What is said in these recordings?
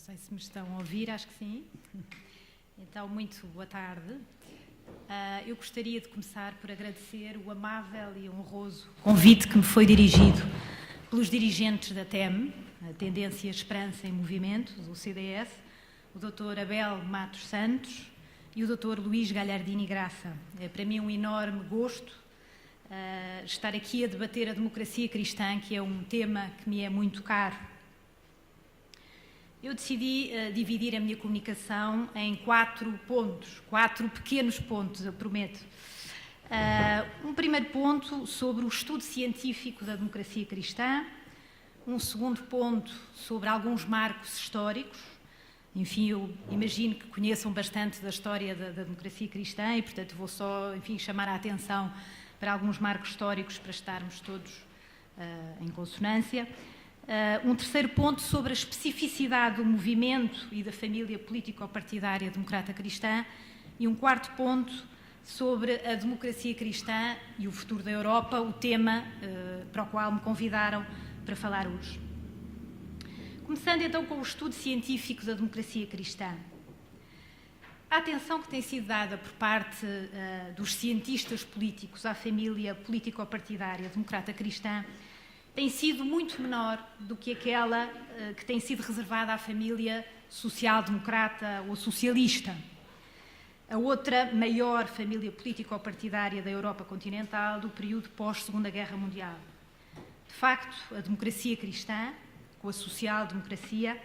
sei se me estão a ouvir, acho que sim. Então, muito boa tarde. Eu gostaria de começar por agradecer o amável e honroso convite que me foi dirigido pelos dirigentes da TEM, a Tendência Esperança em Movimento, do CDS, o Dr. Abel Matos Santos e o Dr. Luís Galhardini Graça. É para mim um enorme gosto estar aqui a debater a democracia cristã, que é um tema que me é muito caro. Eu decidi dividir a minha comunicação em 4 pontos, 4 pequenos pontos, eu prometo. Um primeiro ponto sobre o estudo científico da democracia cristã, um segundo ponto sobre alguns marcos históricos. Enfim, eu imagino que conheçam bastante da história da democracia cristã e, portanto, vou só, chamar a atenção para alguns marcos históricos para estarmos todos em consonância. Um terceiro ponto sobre a especificidade do movimento e da família político-partidária democrata cristã e um quarto ponto sobre a democracia cristã e o futuro da Europa, o tema para o qual me convidaram para falar hoje. Começando então com o estudo científico da democracia cristã. A atenção que tem sido dada por parte dos cientistas políticos à família político-partidária democrata cristã tem sido muito menor do que aquela que tem sido reservada à família social-democrata ou socialista. A outra maior família político-partidária da Europa continental do período pós-Segunda Guerra Mundial. De facto, a democracia cristã, com a social-democracia,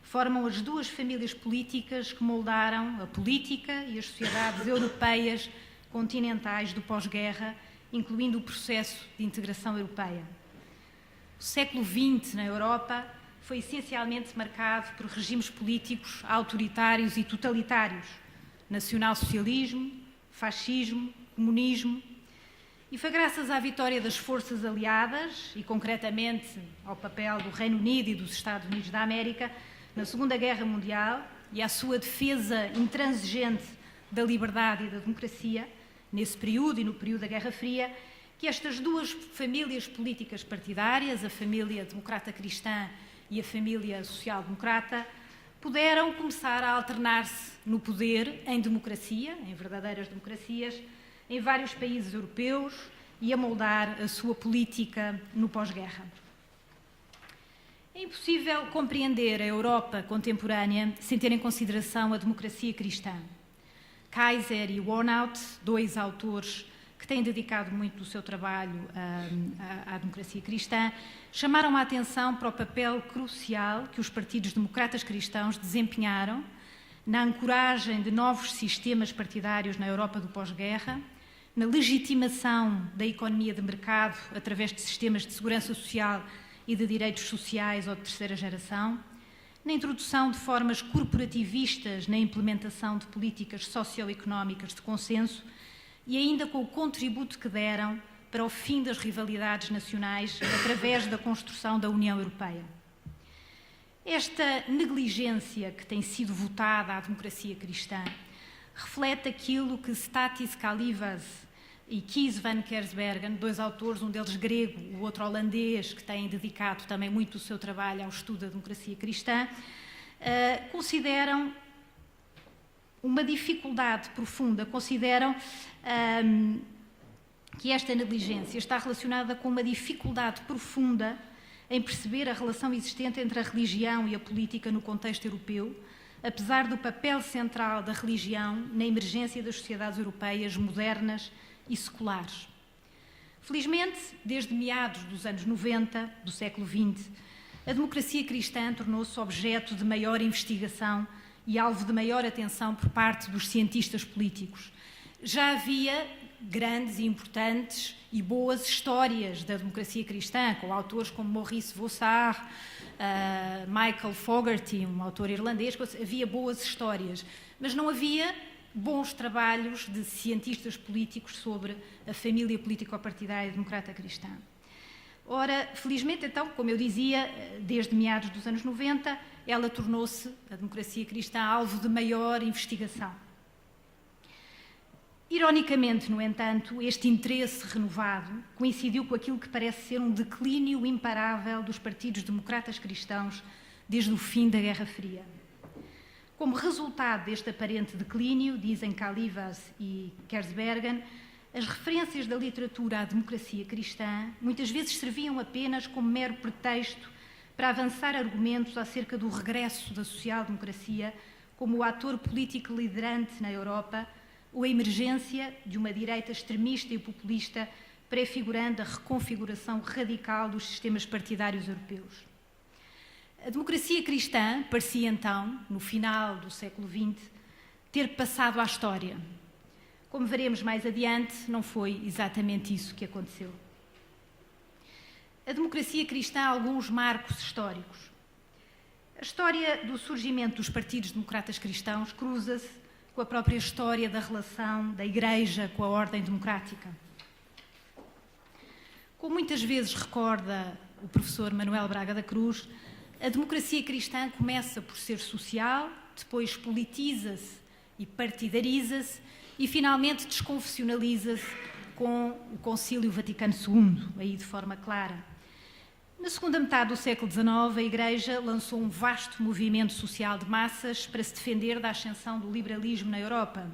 formam as duas famílias políticas que moldaram a política e as sociedades europeias continentais do pós-guerra, incluindo o processo de integração europeia. O século XX na Europa foi essencialmente marcado por regimes políticos autoritários e totalitários, nacional-socialismo, fascismo, comunismo, e foi graças à vitória das forças aliadas e, concretamente, ao papel do Reino Unido e dos Estados Unidos da América na Segunda Guerra Mundial e à sua defesa intransigente da liberdade e da democracia, nesse período e no período da Guerra Fria, que estas duas famílias políticas partidárias, a família democrata cristã e a família social-democrata, puderam começar a alternar-se no poder em democracia, em verdadeiras democracias, em vários países europeus e a moldar a sua política no pós-guerra. É impossível compreender a Europa contemporânea sem ter em consideração a democracia cristã. Kaiser e Warnout, 2 autores que têm dedicado muito do seu trabalho à democracia cristã, chamaram a atenção para o papel crucial que os partidos democratas cristãos desempenharam na ancoragem de novos sistemas partidários na Europa do pós-guerra, na legitimação da economia de mercado através de sistemas de segurança social e de direitos sociais ou de terceira geração, na introdução de formas corporativistas na implementação de políticas socioeconómicas de consenso e ainda com o contributo que deram para o fim das rivalidades nacionais através da construção da União Europeia. Esta negligência que tem sido votada à democracia cristã reflete aquilo que Stathis Kalyvas e Kees van Kersbergen, 2 autores, um deles grego, o outro holandês, que têm dedicado também muito o seu trabalho ao estudo da democracia cristã, consideram uma dificuldade profunda, consideram que esta negligência está relacionada com uma dificuldade profunda em perceber a relação existente entre a religião e a política no contexto europeu, apesar do papel central da religião na emergência das sociedades europeias modernas e seculares. Felizmente, desde meados dos anos 90 do século XX, a democracia cristã tornou-se objeto de maior investigação e alvo de maior atenção por parte dos cientistas políticos. Já havia grandes e importantes e boas histórias da democracia cristã, com autores como Maurice Vossard, Michael Fogarty, um autor irlandês. Havia boas histórias, mas não havia bons trabalhos de cientistas políticos sobre a família político-partidária democrata cristã. Ora, felizmente, então, como eu dizia, desde meados dos anos 90, ela tornou-se, a democracia cristã, alvo de maior investigação. Ironicamente, no entanto, este interesse renovado coincidiu com aquilo que parece ser um declínio imparável dos partidos democratas cristãos desde o fim da Guerra Fria. Como resultado deste aparente declínio, dizem Calivas e Kersbergen, as referências da literatura à democracia cristã muitas vezes serviam apenas como mero pretexto para avançar argumentos acerca do regresso da social-democracia como o ator político liderante na Europa ou a emergência de uma direita extremista e populista prefigurando a reconfiguração radical dos sistemas partidários europeus. A democracia cristã parecia então, no final do século XX, ter passado à história. Como veremos mais adiante, não foi exatamente isso que aconteceu. A democracia cristã há alguns marcos históricos. A história do surgimento dos partidos democratas cristãos cruza-se com a própria história da relação da Igreja com a ordem democrática. Como muitas vezes recorda o professor Manuel Braga da Cruz, a democracia cristã começa por ser social, depois politiza-se e partidariza-se e finalmente desconfessionaliza-se com o Concílio Vaticano II, aí de forma clara. Na segunda metade do século XIX, a Igreja lançou um vasto movimento social de massas para se defender da ascensão do liberalismo na Europa.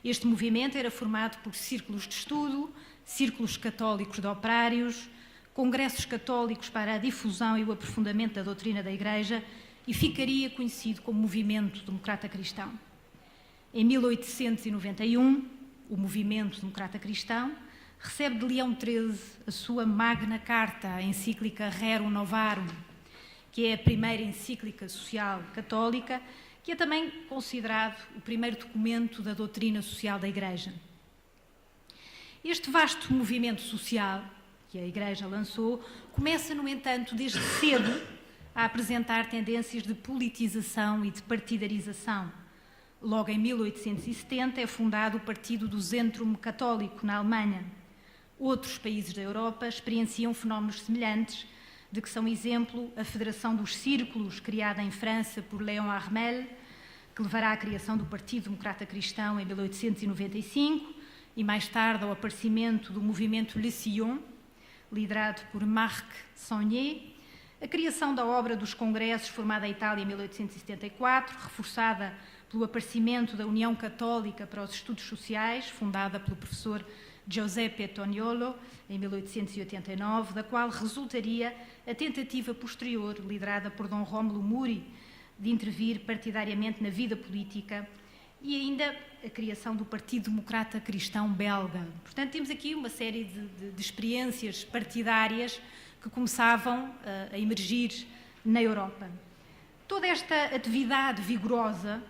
Este movimento era formado por círculos de estudo, círculos católicos de operários, congressos católicos para a difusão e o aprofundamento da doutrina da Igreja e ficaria conhecido como Movimento Democrata Cristão. Em 1891, o Movimento Democrata Cristão recebe de Leão XIII a sua Magna Carta, a encíclica Rerum Novarum, que é a primeira encíclica social católica, que é também considerado o primeiro documento da doutrina social da Igreja. Este vasto movimento social que a Igreja lançou começa, no entanto, desde cedo a apresentar tendências de politização e de partidarização. Logo em 1870 é fundado o Partido do Zentrum Católico, na Alemanha. Outros países da Europa experienciam fenómenos semelhantes, de que são exemplo a Federação dos Círculos, criada em França por Léon Harmel, que levará à criação do Partido Democrata Cristão em 1895, e mais tarde ao aparecimento do movimento Le Sillon, liderado por Marc Saunier, a criação da obra dos Congressos, formada em Itália em 1874, reforçada pelo aparecimento da União Católica para os Estudos Sociais, fundada pelo professor Giuseppe Toniolo, em 1889, da qual resultaria a tentativa posterior, liderada por Dom Rómulo Muri, de intervir partidariamente na vida política, e ainda a criação do Partido Democrata Cristão belga. Portanto, temos aqui uma série de experiências partidárias que começavam a emergir na Europa. Toda esta atividade vigorosa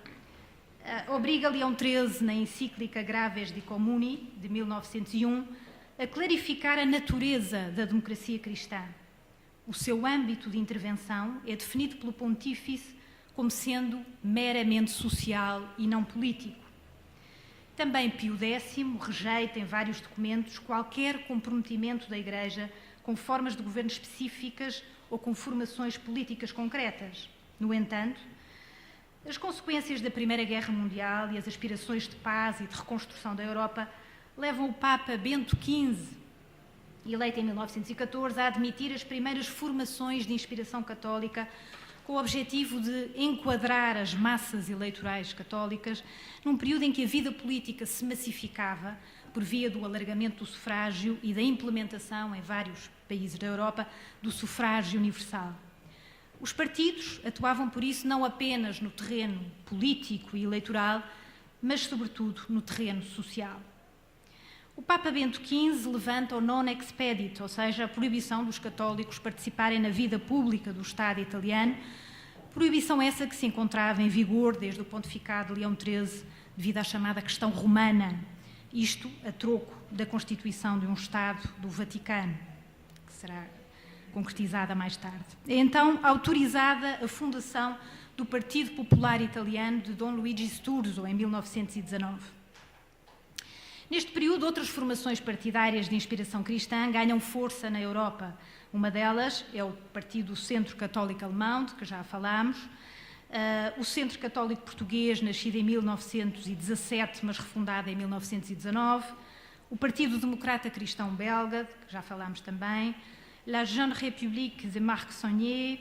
obriga Leão XIII, na encíclica Graves de Comuni, de 1901, a clarificar a natureza da democracia cristã. O seu âmbito de intervenção é definido pelo pontífice como sendo meramente social e não político. Também Pio X rejeita em vários documentos qualquer comprometimento da Igreja com formas de governo específicas ou com formações políticas concretas. No entanto, as consequências da Primeira Guerra Mundial e as aspirações de paz e de reconstrução da Europa levam o Papa Bento XV, eleito em 1914, a admitir as primeiras formações de inspiração católica com o objetivo de enquadrar as massas eleitorais católicas num período em que a vida política se massificava por via do alargamento do sufrágio e da implementação em vários países da Europa do sufrágio universal. Os partidos atuavam, por isso, não apenas no terreno político e eleitoral, mas, sobretudo, no terreno social. O Papa Bento XV levanta o non expedit, ou seja, a proibição dos católicos participarem na vida pública do Estado italiano, proibição essa que se encontrava em vigor desde o pontificado de Leão XIII, devido à chamada questão romana, isto a troco da constituição de um Estado do Vaticano, que será concretizada mais tarde. É então autorizada a fundação do Partido Popular Italiano de Dom Luigi Sturzo, em 1919. Neste período, outras formações partidárias de inspiração cristã ganham força na Europa. Uma delas é o Partido Centro Católico Alemão, de que já falámos, o Centro Católico Português, nascido em 1917, mas refundado em 1919, o Partido Democrata Cristão Belga, de que já falámos também, La Jeune République de Marc Saunier,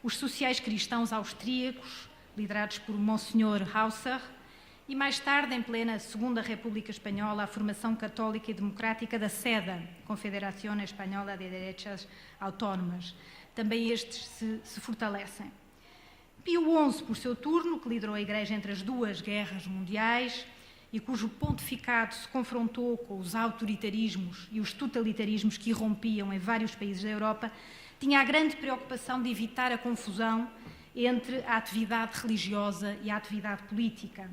os sociais cristãos austríacos, liderados por Monsenhor Hauser, e mais tarde, em plena Segunda República Espanhola, a formação católica e democrática da SEDA, Confederación Española de Derechas Autónomas. Também estes se fortalecem. Pio XI, por seu turno, que liderou a Igreja entre as duas guerras mundiais e cujo pontificado se confrontou com os autoritarismos e os totalitarismos que irrompiam em vários países da Europa, tinha a grande preocupação de evitar a confusão entre a atividade religiosa e a atividade política.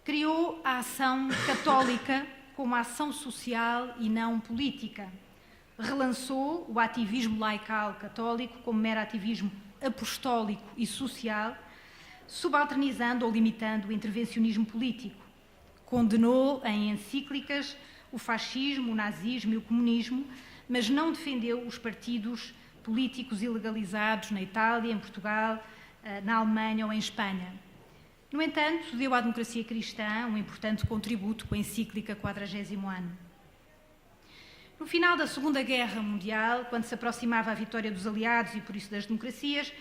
Criou a ação católica como ação social e não política. Relançou o ativismo laical católico como mero ativismo apostólico e social, subalternizando ou limitando o intervencionismo político. Condenou em encíclicas o fascismo, o nazismo e o comunismo, mas não defendeu os partidos políticos ilegalizados na Itália, em Portugal, na Alemanha ou em Espanha. No entanto, deu à democracia cristã um importante contributo com a encíclica 40º ano. No final da Segunda Guerra Mundial, quando se aproximava a vitória dos aliados e por isso das democracias,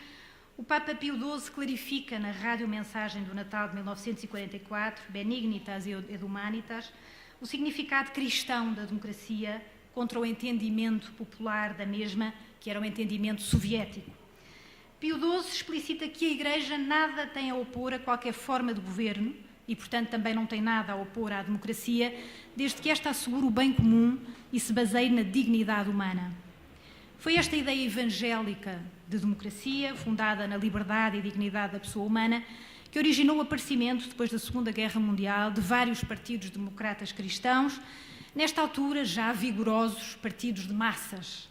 o Papa Pio XII clarifica na radiomensagem do Natal de 1944, Benignitas et Humanitas, o significado cristão da democracia contra o entendimento popular da mesma, que era o entendimento soviético. Pio XII explicita que a Igreja nada tem a opor a qualquer forma de governo e, portanto, também não tem nada a opor à democracia, desde que esta assegure o bem comum e se baseie na dignidade humana. Foi esta ideia evangélica de democracia, fundada na liberdade e dignidade da pessoa humana, que originou o aparecimento, depois da Segunda Guerra Mundial, de vários partidos democratas cristãos, nesta altura já vigorosos partidos de massas.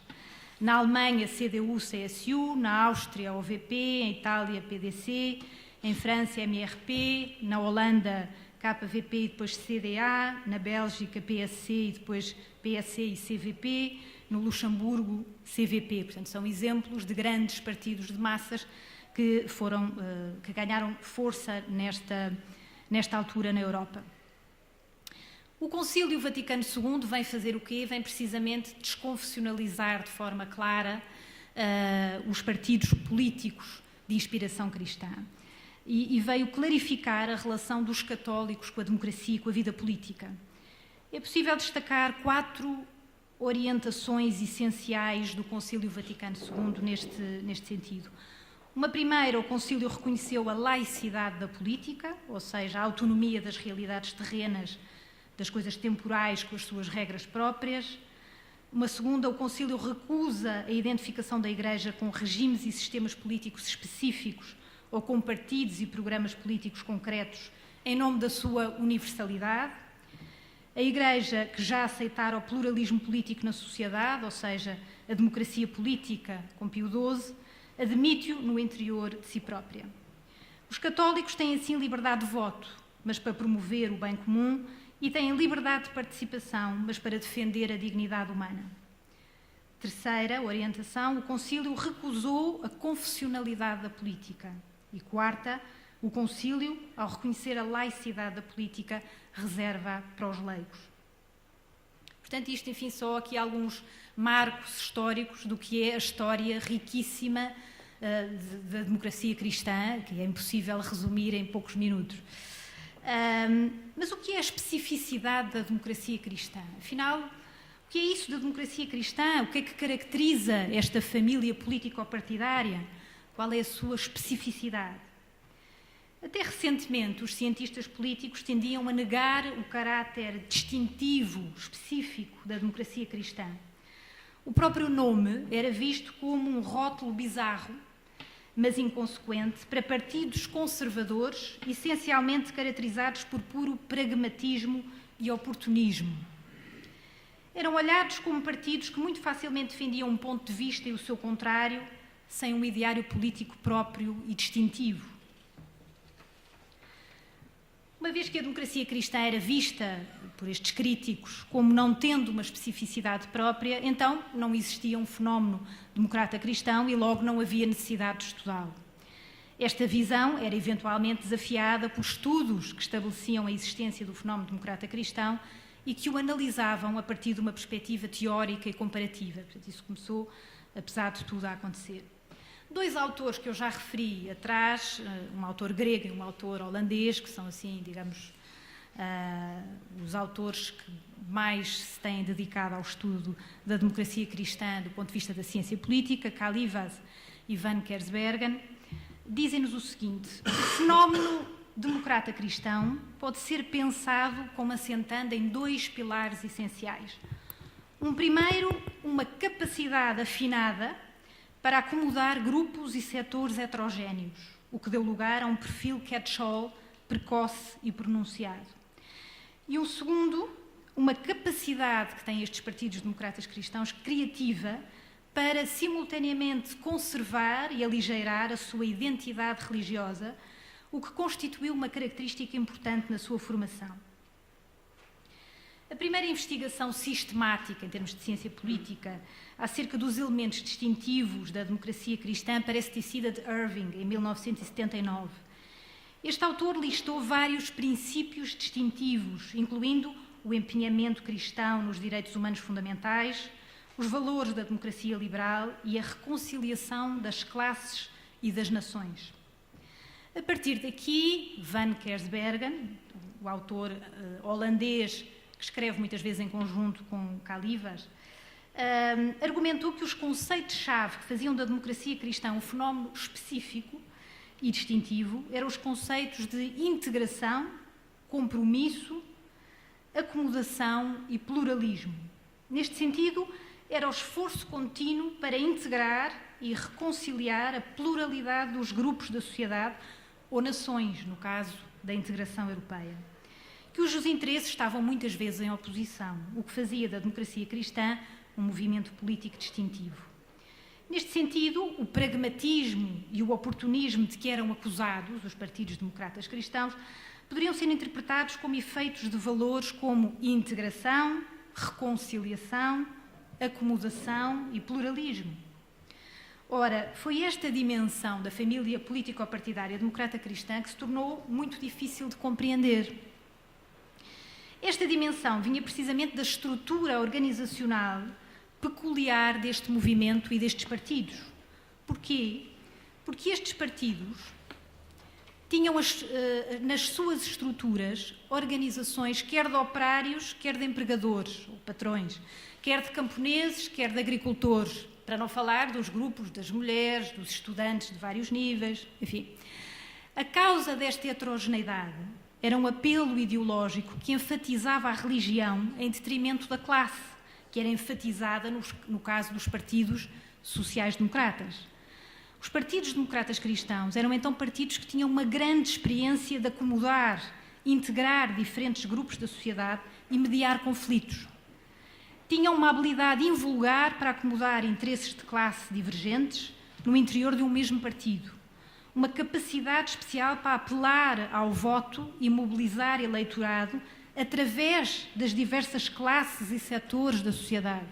Na Alemanha, CDU-CSU, na Áustria, OVP, em Itália, PDC, em França, MRP, na Holanda, KVP e depois CDA, na Bélgica, PSC e depois PSC e CVP, no Luxemburgo, CVP. Portanto, são exemplos de grandes partidos de massas que ganharam força nesta altura na Europa. O Concílio Vaticano II vem fazer o quê? Vem precisamente desconfessionalizar de forma clara os partidos políticos de inspiração cristã e veio clarificar a relação dos católicos com a democracia e com a vida política. É possível destacar 4 orientações essenciais do Concílio Vaticano II neste sentido. Uma primeira, o Concílio reconheceu a laicidade da política, ou seja, a autonomia das realidades terrenas, das coisas temporais com as suas regras próprias. Uma segunda, o Concílio recusa a identificação da Igreja com regimes e sistemas políticos específicos ou com partidos e programas políticos concretos em nome da sua universalidade. A Igreja, que já aceitara o pluralismo político na sociedade, ou seja, a democracia política com Pio XII, admite-o no interior de si própria. Os católicos têm assim liberdade de voto, mas para promover o bem comum, e têm liberdade de participação, mas para defender a dignidade humana. Terceira orientação, o Concílio recusou a confessionalidade da política. E quarta, o Concílio, ao reconhecer a laicidade da política, reserva para os leigos. Portanto, isto, enfim, só aqui alguns marcos históricos do que é a história riquíssima da democracia cristã, que é impossível resumir em poucos minutos. Mas o que é a especificidade da democracia cristã? Afinal, o que é isso da democracia cristã? O que é que caracteriza esta família político-partidária? Qual é a sua especificidade? Até recentemente, os cientistas políticos tendiam a negar o caráter distintivo, específico da democracia cristã. O próprio nome era visto como um rótulo bizarro, mas inconsequente, para partidos conservadores, essencialmente caracterizados por puro pragmatismo e oportunismo. Eram olhados como partidos que muito facilmente defendiam um ponto de vista e o seu contrário, sem um ideário político próprio e distintivo. Uma vez que a democracia cristã era vista por estes críticos como não tendo uma especificidade própria, então não existia um fenómeno democrata cristão e logo não havia necessidade de estudá-lo. Esta visão era eventualmente desafiada por estudos que estabeleciam a existência do fenómeno democrata cristão e que o analisavam a partir de uma perspectiva teórica e comparativa. Portanto, isso começou, apesar de tudo, a acontecer. Dois autores que eu já referi atrás, um autor grego e um autor holandês, que são assim, digamos, os autores que mais se têm dedicado ao estudo da democracia cristã do ponto de vista da ciência política, Kalyvas e Van Kersbergen, dizem-nos o seguinte: o fenómeno democrata cristão pode ser pensado como assentando em dois pilares essenciais. Um primeiro, uma capacidade afinada para acomodar grupos e setores heterogéneos, o que deu lugar a um perfil catch-all precoce e pronunciado. E um segundo, uma capacidade que têm estes partidos democratas cristãos criativa para simultaneamente conservar e aligeirar a sua identidade religiosa, o que constituiu uma característica importante na sua formação. A primeira investigação sistemática, em termos de ciência política, acerca dos elementos distintivos da democracia cristã parece ter sido a de Irving, em 1979. Este autor listou vários princípios distintivos, incluindo o empenhamento cristão nos direitos humanos fundamentais, os valores da democracia liberal e a reconciliação das classes e das nações. A partir daqui, Van Kersbergen, o autor holandês, que escreve muitas vezes em conjunto com Kalyvas, argumentou que os conceitos-chave que faziam da democracia cristã um fenómeno específico e distintivo eram os conceitos de integração, compromisso, acomodação e pluralismo. Neste sentido, era o esforço contínuo para integrar e reconciliar a pluralidade dos grupos da sociedade ou nações, no caso da integração europeia, cujos interesses estavam muitas vezes em oposição, o que fazia da democracia cristã um movimento político distintivo. Neste sentido, o pragmatismo e o oportunismo de que eram acusados os partidos democratas cristãos poderiam ser interpretados como efeitos de valores como integração, reconciliação, acomodação e pluralismo. Ora, foi esta dimensão da família político-partidária democrata cristã que se tornou muito difícil de compreender. Esta dimensão vinha precisamente da estrutura organizacional peculiar deste movimento e destes partidos. Porquê? Porque estes partidos tinham nas suas estruturas organizações quer de operários, quer de empregadores ou patrões, quer de camponeses, quer de agricultores, para não falar dos grupos das mulheres, dos estudantes de vários níveis, enfim. A causa desta heterogeneidade era um apelo ideológico que enfatizava a religião em detrimento da classe, que era enfatizada no caso dos partidos sociais-democratas. Os partidos democratas cristãos eram então partidos que tinham uma grande experiência de acomodar, integrar diferentes grupos da sociedade e mediar conflitos. Tinham uma habilidade invulgar para acomodar interesses de classe divergentes no interior de um mesmo partido. Uma capacidade especial para apelar ao voto e mobilizar eleitorado através das diversas classes e setores da sociedade.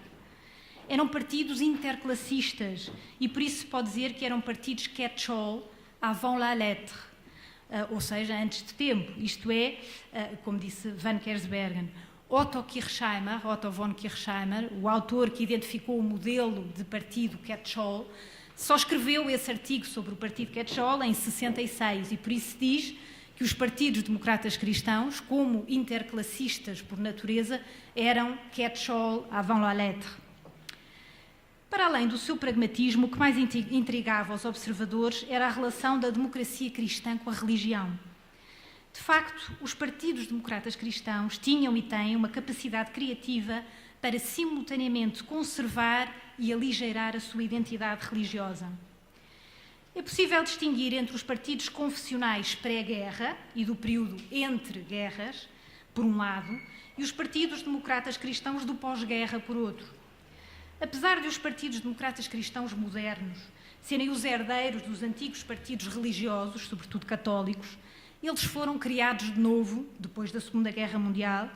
Eram partidos interclassistas e por isso se pode dizer que eram partidos catch-all avant la lettre, ou seja, antes de tempo. Isto é, como disse Van Kersbergen, Otto von Kirchheimer, o autor que identificou o modelo de partido catch-all, só escreveu esse artigo sobre o partido catch-all em 66 e por isso diz que os partidos democratas cristãos, como interclassistas por natureza, eram catch-all avant la lettre. Para além do seu pragmatismo, o que mais intrigava os observadores era a relação da democracia cristã com a religião. De facto, os partidos democratas cristãos tinham e têm uma capacidade criativa para simultaneamente conservar e aligeirar a sua identidade religiosa. É possível distinguir entre os partidos confessionais pré-guerra e do período entre guerras, por um lado, e os partidos democratas cristãos do pós-guerra, por outro. Apesar de os partidos democratas cristãos modernos serem os herdeiros dos antigos partidos religiosos, sobretudo católicos, eles foram criados de novo, depois da Segunda Guerra Mundial,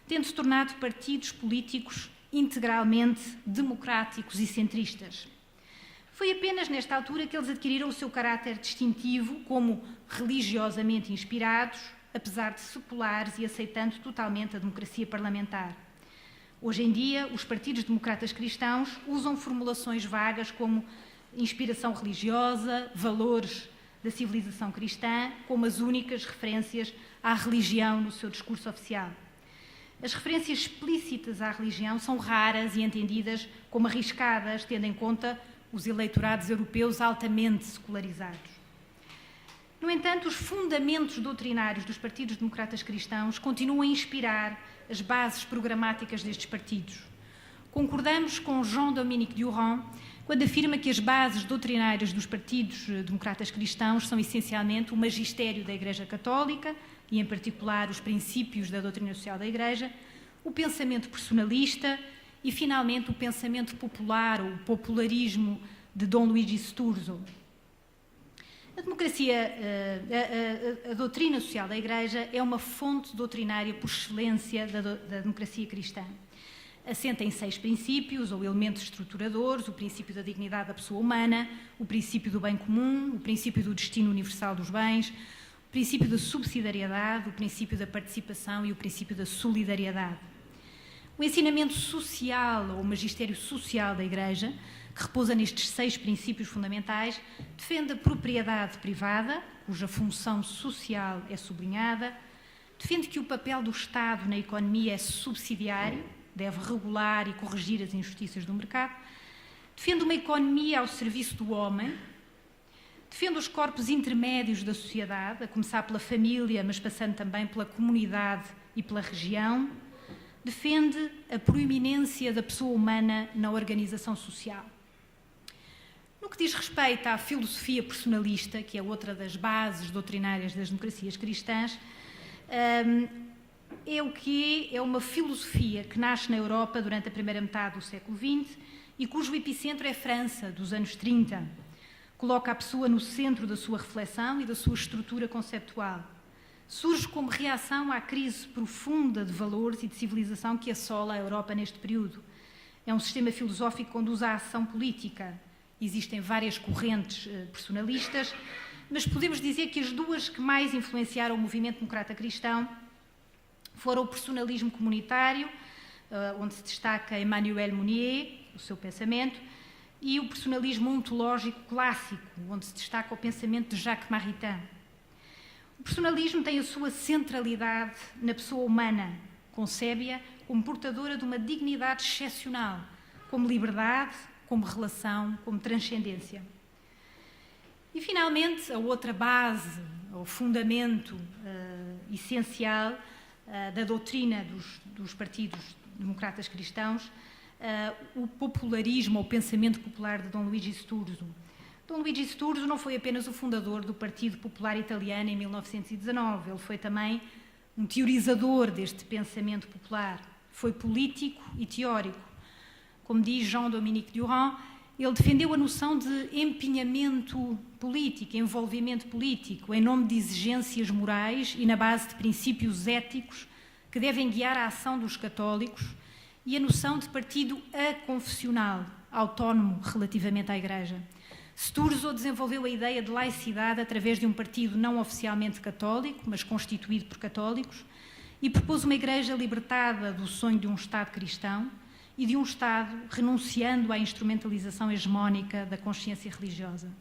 tendo-se tornado partidos políticos integralmente democráticos e centristas. Foi apenas nesta altura que eles adquiriram o seu caráter distintivo como religiosamente inspirados, apesar de seculares e aceitando totalmente a democracia parlamentar. Hoje em dia, os partidos democratas cristãos usam formulações vagas como inspiração religiosa, valores da civilização cristã, como as únicas referências à religião no seu discurso oficial. As referências explícitas à religião são raras e entendidas como arriscadas, tendo em conta os eleitorados europeus altamente secularizados. No entanto, os fundamentos doutrinários dos partidos democratas cristãos continuam a inspirar as bases programáticas destes partidos. Concordamos com Jean-Dominique Durand quando afirma que as bases doutrinárias dos partidos democratas cristãos são essencialmente o magistério da Igreja Católica e, em particular, os princípios da doutrina social da Igreja, o pensamento personalista e, finalmente, o pensamento popular, ou o popularismo de Dom Luigi Sturzo. A doutrina social da Igreja é uma fonte doutrinária por excelência da democracia cristã. Assenta em 6 princípios ou elementos estruturadores: o princípio da dignidade da pessoa humana, o princípio do bem comum, o princípio do destino universal dos bens, o princípio da subsidiariedade, o princípio da participação e o princípio da solidariedade. O ensinamento social ou o magistério social da Igreja, que repousa nestes 6 princípios fundamentais, defende a propriedade privada, cuja função social é sublinhada, defende que o papel do Estado na economia é subsidiário, deve regular e corrigir as injustiças do mercado, defende uma economia ao serviço do homem, defende os corpos intermédios da sociedade, a começar pela família, mas passando também pela comunidade e pela região, defende a proeminência da pessoa humana na organização social. No que diz respeito à filosofia personalista, que é outra das bases doutrinárias das democracias cristãs, é uma filosofia que nasce na Europa durante a primeira metade do século XX e cujo epicentro é a França, dos anos 30. Coloca a pessoa no centro da sua reflexão e da sua estrutura conceptual. Surge como reação à crise profunda de valores e de civilização que assola a Europa neste período. É um sistema filosófico que conduz à ação política. Existem várias correntes personalistas, mas podemos dizer que as duas que mais influenciaram o movimento democrata cristão foram o personalismo comunitário, onde se destaca Emmanuel Mounier, o seu pensamento, e o personalismo ontológico clássico, onde se destaca o pensamento de Jacques Maritain. O personalismo tem a sua centralidade na pessoa humana, concebe-a como portadora de uma dignidade excepcional, como liberdade, como relação, como transcendência. E, finalmente, a outra base, o fundamento essencial da doutrina dos partidos democratas cristãos, o popularismo, ou pensamento popular de Dom Luigi Sturzo. Dom Luigi Sturzo não foi apenas o fundador do Partido Popular Italiano em 1919, ele foi também um teorizador deste pensamento popular, foi político e teórico. Como diz Jean-Dominique Durand, ele defendeu a noção de empenhamento político, envolvimento político, em nome de exigências morais e na base de princípios éticos que devem guiar a ação dos católicos, e a noção de partido aconfessional, autónomo relativamente à Igreja. Sturzo desenvolveu a ideia de laicidade através de um partido não oficialmente católico, mas constituído por católicos, e propôs uma Igreja libertada do sonho de um Estado cristão e de um Estado renunciando à instrumentalização hegemónica da consciência religiosa.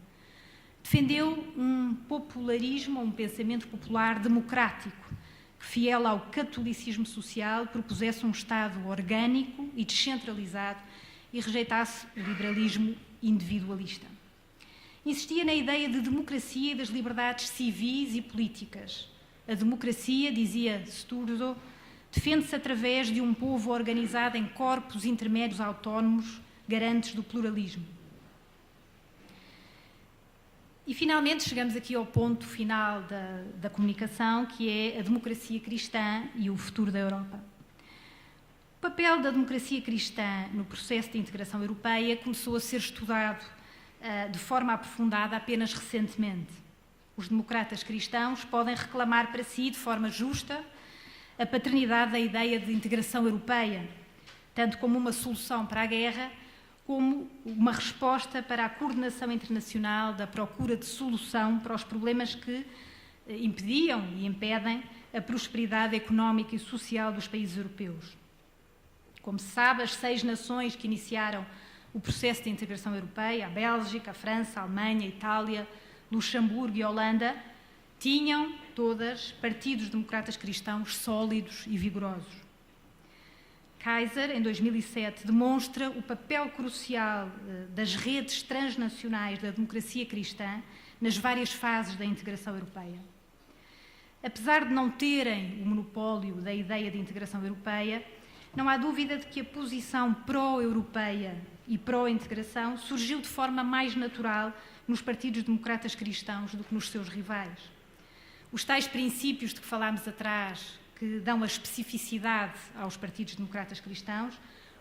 Defendeu um popularismo, um pensamento popular democrático, que, fiel ao catolicismo social, propusesse um Estado orgânico e descentralizado e rejeitasse o liberalismo individualista. Insistia na ideia de democracia e das liberdades civis e políticas. A democracia, dizia Sturzo, defende-se através de um povo organizado em corpos intermédios autónomos, garantes do pluralismo. E, finalmente, chegamos aqui ao ponto final da comunicação, que é a democracia cristã e o futuro da Europa. O papel da democracia cristã no processo de integração europeia começou a ser estudado de forma aprofundada apenas recentemente. Os democratas cristãos podem reclamar para si, de forma justa, a paternidade da ideia de integração europeia, tanto como uma solução para a guerra, como uma resposta para a coordenação internacional da procura de solução para os problemas que impediam e impedem a prosperidade económica e social dos países europeus. Como se sabe, as 6 nações que iniciaram o processo de integração europeia, a Bélgica, a França, a Alemanha, a Itália, Luxemburgo e a Holanda, tinham todas partidos democratas cristãos sólidos e vigorosos. Kaiser, em 2007, demonstra o papel crucial das redes transnacionais da democracia cristã nas várias fases da integração europeia. Apesar de não terem o monopólio da ideia de integração europeia, não há dúvida de que a posição pró-europeia e pró-integração surgiu de forma mais natural nos partidos democratas cristãos do que nos seus rivais. Os tais princípios de que falámos atrás, que dão a especificidade aos partidos democratas cristãos,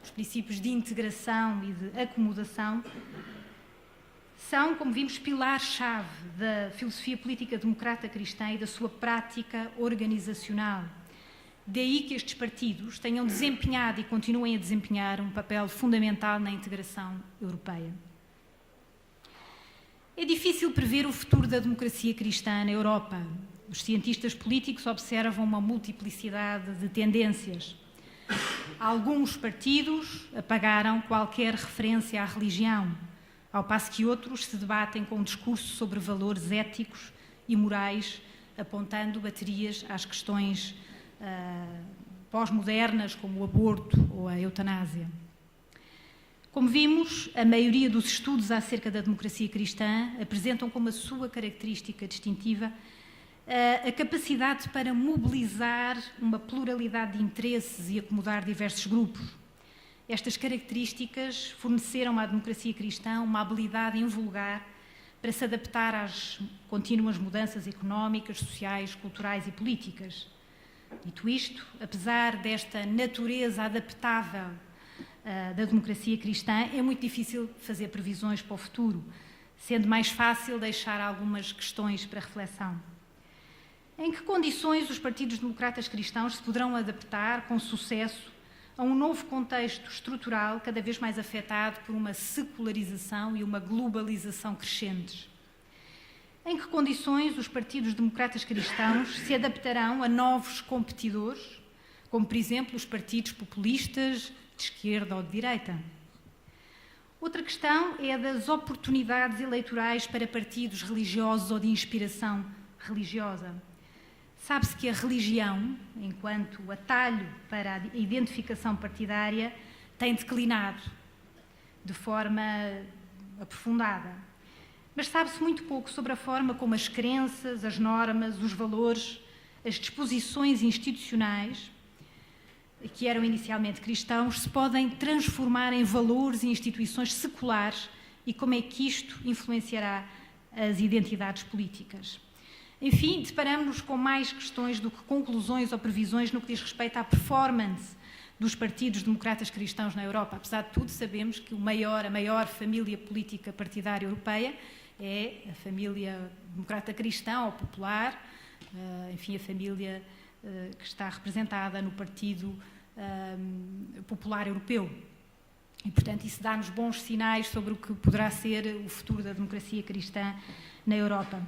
os princípios de integração e de acomodação, são, como vimos, pilares-chave da filosofia política democrata cristã e da sua prática organizacional. Daí que estes partidos tenham desempenhado e continuem a desempenhar um papel fundamental na integração europeia. É difícil prever o futuro da democracia cristã na Europa. Os cientistas políticos observam uma multiplicidade de tendências. Alguns partidos apagaram qualquer referência à religião, ao passo que outros se debatem com um discurso sobre valores éticos e morais, apontando baterias às questões pós-modernas, como o aborto ou a eutanásia. Como vimos, a maioria dos estudos acerca da democracia cristã apresentam como a sua característica distintiva a capacidade para mobilizar uma pluralidade de interesses e acomodar diversos grupos. Estas características forneceram à democracia cristã uma habilidade invulgar para se adaptar às contínuas mudanças económicas, sociais, culturais e políticas. Dito isto, apesar desta natureza adaptável da democracia cristã, é muito difícil fazer previsões para o futuro, sendo mais fácil deixar algumas questões para reflexão. Em que condições os partidos democratas cristãos se poderão adaptar com sucesso a um novo contexto estrutural cada vez mais afetado por uma secularização e uma globalização crescentes? Em que condições os partidos democratas cristãos se adaptarão a novos competidores, como, por exemplo, os partidos populistas de esquerda ou de direita? Outra questão é a das oportunidades eleitorais para partidos religiosos ou de inspiração religiosa. Sabe-se que a religião, enquanto atalho para a identificação partidária, tem declinado de forma aprofundada. Mas sabe-se muito pouco sobre a forma como as crenças, as normas, os valores, as disposições institucionais, que eram inicialmente cristãos, se podem transformar em valores e instituições seculares e como é que isto influenciará as identidades políticas. Enfim, deparamos-nos com mais questões do que conclusões ou previsões no que diz respeito à performance dos partidos democratas cristãos na Europa. Apesar de tudo, sabemos que a maior família política partidária europeia é a família democrata cristã ou popular, enfim, a família que está representada no Partido Popular Europeu. E, portanto, isso dá-nos bons sinais sobre o que poderá ser o futuro da democracia cristã na Europa.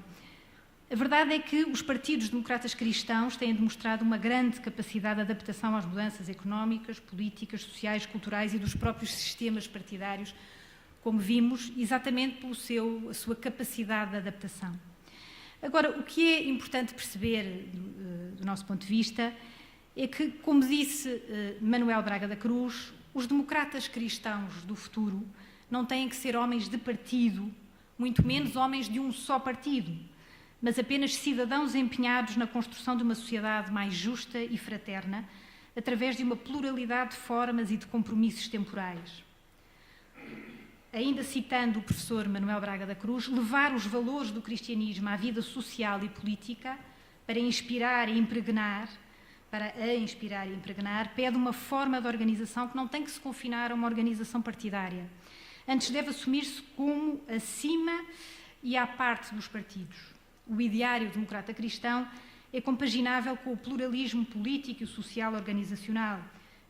A verdade é que os partidos democratas cristãos têm demonstrado uma grande capacidade de adaptação às mudanças económicas, políticas, sociais, culturais e dos próprios sistemas partidários, como vimos, exatamente pela sua capacidade de adaptação. Agora, o que é importante perceber, do nosso ponto de vista, é que, como disse Manuel Braga da Cruz, os democratas cristãos do futuro não têm que ser homens de partido, muito menos homens de um só partido, mas apenas cidadãos empenhados na construção de uma sociedade mais justa e fraterna, através de uma pluralidade de formas e de compromissos temporais. Ainda citando o professor Manuel Braga da Cruz, levar os valores do cristianismo à vida social e política para inspirar e impregnar, pede uma forma de organização que não tem que se confinar a uma organização partidária. Antes deve assumir-se como acima e à parte dos partidos. O ideário democrata cristão é compaginável com o pluralismo político e social organizacional,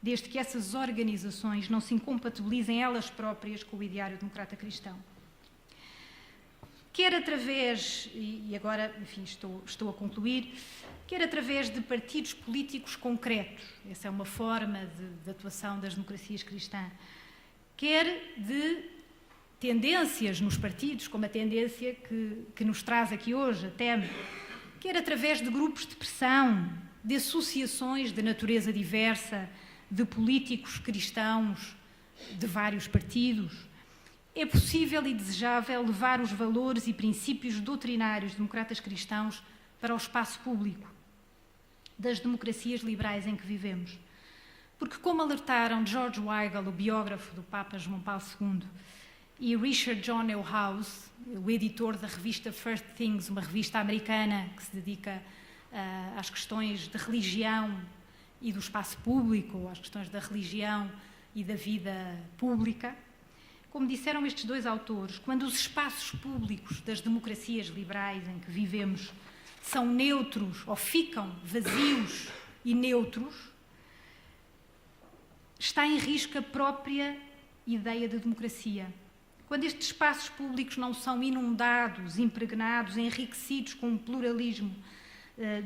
desde que essas organizações não se incompatibilizem elas próprias com o ideário democrata cristão. Quer através, e agora, enfim, estou a concluir, quer através de partidos políticos concretos, essa é uma forma de atuação das democracias cristãs, quer de tendências nos partidos, como a tendência que nos traz aqui hoje, a TEM, quer através de grupos de pressão, de associações de natureza diversa, de políticos cristãos de vários partidos. É possível e desejável levar os valores e princípios doutrinários democratas cristãos para o espaço público das democracias liberais em que vivemos. Porque, como alertaram George Weigel, o biógrafo do Papa João Paulo II, e Richard John Neuhaus, o editor da revista First Things, uma revista americana que se dedica às questões de religião e do espaço público, às questões da religião e da vida pública. Como disseram estes dois autores, quando os espaços públicos das democracias liberais em que vivemos são neutros ou ficam vazios e neutros, está em risco a própria ideia de democracia. Quando estes espaços públicos não são inundados, impregnados, enriquecidos com um pluralismo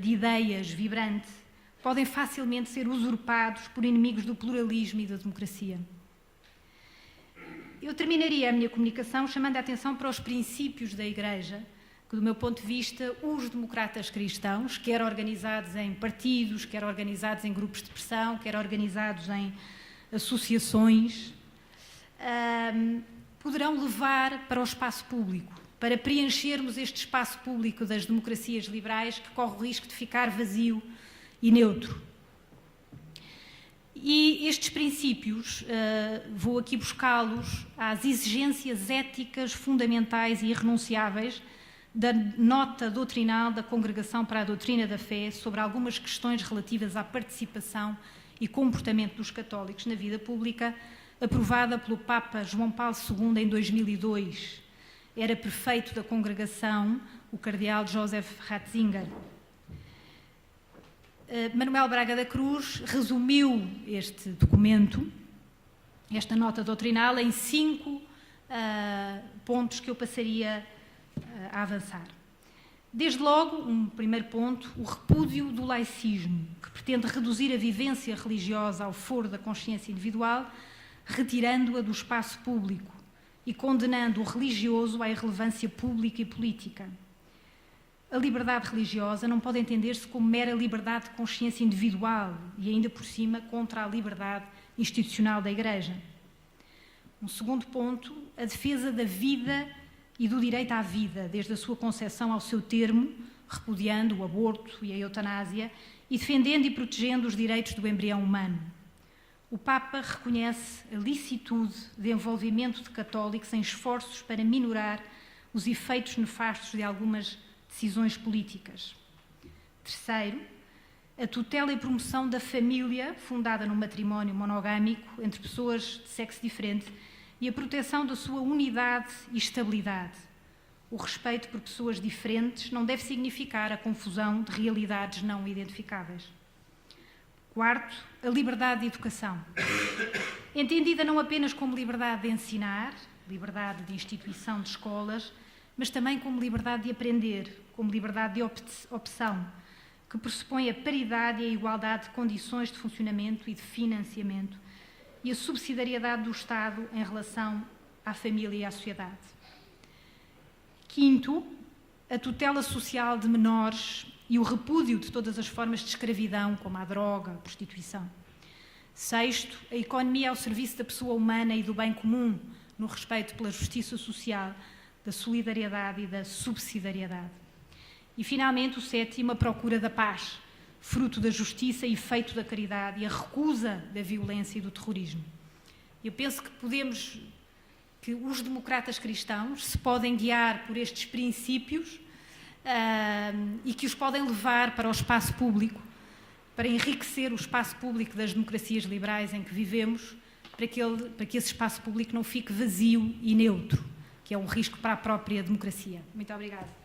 de ideias vibrante, podem facilmente ser usurpados por inimigos do pluralismo e da democracia. Eu terminaria a minha comunicação chamando a atenção para os princípios da Igreja, que, do meu ponto de vista, os democratas cristãos, quer organizados em partidos, quer organizados em grupos de pressão, quer organizados em associações, poderão levar para o espaço público, para preenchermos este espaço público das democracias liberais que corre o risco de ficar vazio e neutro. E estes princípios, vou aqui buscá-los às exigências éticas fundamentais e irrenunciáveis da nota doutrinal da Congregação para a Doutrina da Fé sobre algumas questões relativas à participação e comportamento dos católicos na vida pública, aprovada pelo Papa João Paulo II em 2002. Era prefeito da Congregação o cardeal Joseph Ratzinger. Manuel Braga da Cruz resumiu este documento, esta nota doutrinal, em 5 pontos que eu passaria a avançar. Desde logo, um primeiro ponto, o repúdio do laicismo, que pretende reduzir a vivência religiosa ao foro da consciência individual, retirando-a do espaço público e condenando o religioso à irrelevância pública e política. A liberdade religiosa não pode entender-se como mera liberdade de consciência individual e, ainda por cima, contra a liberdade institucional da Igreja. Um segundo ponto, a defesa da vida e do direito à vida, desde a sua concepção ao seu termo, repudiando o aborto e a eutanásia e defendendo e protegendo os direitos do embrião humano. O Papa reconhece a licitude de envolvimento de católicos em esforços para minorar os efeitos nefastos de algumas decisões políticas. Terceiro, a tutela e promoção da família fundada no matrimónio monogâmico entre pessoas de sexo diferente e a proteção da sua unidade e estabilidade. O respeito por pessoas diferentes não deve significar a confusão de realidades não identificáveis. Quarto, a liberdade de educação. Entendida não apenas como liberdade de ensinar, liberdade de instituição de escolas, mas também como liberdade de aprender, como liberdade de opção, que pressupõe a paridade e a igualdade de condições de funcionamento e de financiamento e a subsidiariedade do Estado em relação à família e à sociedade. Quinto, a tutela social de menores e o repúdio de todas as formas de escravidão, como a droga, a prostituição. Sexto, a economia ao serviço da pessoa humana e do bem comum, no respeito pela justiça social, da solidariedade e da subsidiariedade. E, finalmente, o sétimo, a procura da paz, fruto da justiça e feito da caridade e a recusa da violência e do terrorismo. Eu penso que os democratas cristãos se podem guiar por estes princípios e que os podem levar para o espaço público, para enriquecer o espaço público das democracias liberais em que vivemos, para que esse espaço público não fique vazio e neutro, que é um risco para a própria democracia. Muito obrigada.